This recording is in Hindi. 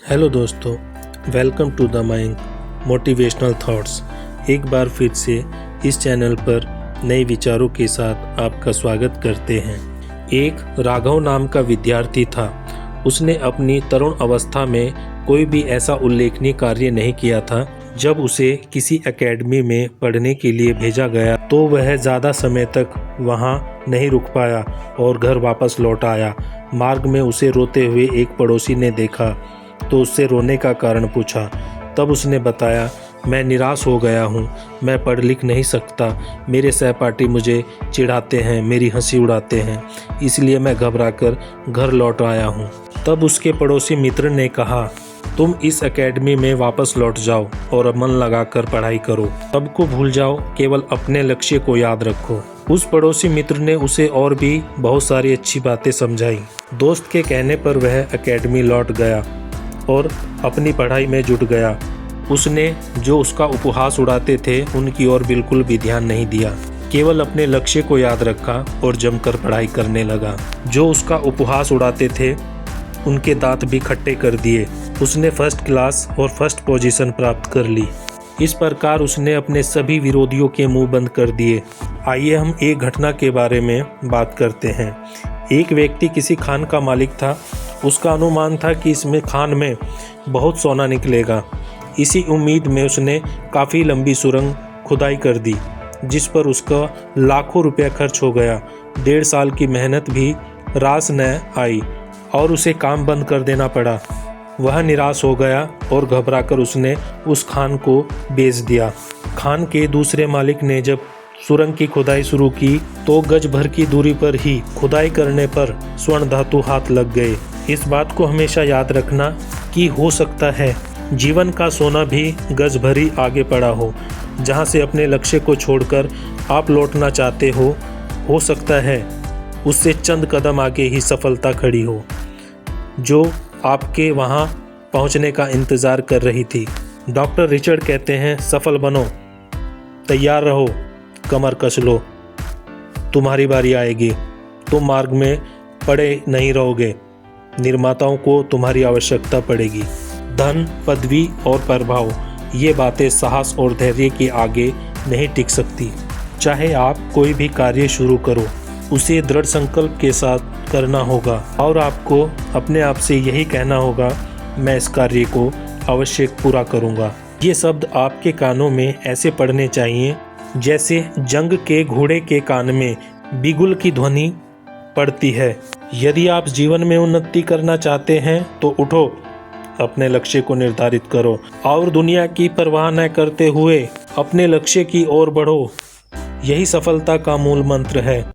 हेलो दोस्तों, welcome to the mind motivational thoughts. एक बार फिर से इस चैनल पर नए विचारों के साथ आपका स्वागत करते हैं। एक राघव नाम का विद्यार्थी था। उसने अपनी तरुण अवस्था में कोई भी ऐसा उल्लेखनीय कार्य नहीं किया था। जब उसे किसी एकेडमी में पढ़ने के लिए भेजा गया तो वह ज़्यादा समय तक वहां नहीं रुक पाया और घर वापस लौट आया। मार्ग में उसे रोते हुए एक पड़ोसी ने देखा तो उससे रोने का कारण पूछा। तब उसने बताया, मैं निराश हो गया हूँ, मैं पढ़ लिख नहीं सकता, मेरे सहपाठी मुझे चिढ़ाते हैं, मेरी हंसी उड़ाते हैं, इसलिए मैं घबराकर घर लौट आया हूँ। तब उसके पड़ोसी मित्र ने कहा, तुम इस एकेडमी में वापस लौट जाओ और मन लगाकर पढ़ाई करो, सबको भूल जाओ, केवल अपने लक्ष्य को याद रखो। उस पड़ोसी मित्र ने उसे और भी बहुत सारी अच्छी बातें समझाई। दोस्त के कहने पर वह एकेडमी लौट गया और अपनी पढ़ाई में जुट गया। उसने जो उसका उपहास उड़ाते थे उनकी ओर बिल्कुल भी ध्यान नहीं दिया, केवल अपने लक्ष्य को याद रखा और जमकर पढ़ाई करने लगा। जो उसका उपहास उड़ाते थे उनके दांत भी खट्टे कर दिए। उसने फर्स्ट क्लास और फर्स्ट पोजीशन प्राप्त कर ली। इस प्रकार उसने अपने सभी विरोधियों के मुंह बंद कर दिए। आइए हम एक घटना के बारे में बात करते हैं। एक व्यक्ति किसी खान का मालिक था। उसका अनुमान था कि इसमें खान में बहुत सोना निकलेगा। इसी उम्मीद में उसने काफ़ी लंबी सुरंग खुदाई कर दी, जिस पर उसका लाखों रुपया खर्च हो गया। 1.5 साल की मेहनत भी रास न आई और उसे काम बंद कर देना पड़ा। वह निराश हो गया और घबराकर उसने उस खान को बेच दिया। खान के दूसरे मालिक ने जब सुरंग की खुदाई शुरू की तो गज भर की दूरी पर ही खुदाई करने पर स्वर्ण धातु हाथ लग गए। इस बात को हमेशा याद रखना कि हो सकता है जीवन का सोना भी गज भरी आगे पड़ा हो। जहां से अपने लक्ष्य को छोड़कर आप लौटना चाहते हो सकता है उससे चंद कदम आगे ही सफलता खड़ी हो, जो आपके वहां पहुंचने का इंतज़ार कर रही थी। डॉक्टर रिचर्ड कहते हैं, सफल बनो, तैयार रहो, कमर कस लो, तुम्हारी बारी आएगी। तुम मार्ग में पड़े नहीं रहोगे, निर्माताओं को तुम्हारी आवश्यकता पड़ेगी। धन, पदवी और प्रभाव, ये बातें साहस और धैर्य के आगे नहीं टिक सकती। चाहे आप कोई भी कार्य शुरू करो, उसे दृढ़ संकल्प के साथ करना होगा और आपको अपने आप से यही कहना होगा, मैं इस कार्य को अवश्य पूरा करूँगा। ये शब्द आपके कानों में ऐसे पड़ने चाहिए जैसे जंग के घोड़े के कान में बिगुल की ध्वनि पड़ती है। यदि आप जीवन में उन्नति करना चाहते हैं तो उठो, अपने लक्ष्य को निर्धारित करो और दुनिया की परवाह न करते हुए अपने लक्ष्य की ओर बढ़ो। यही सफलता का मूल मंत्र है।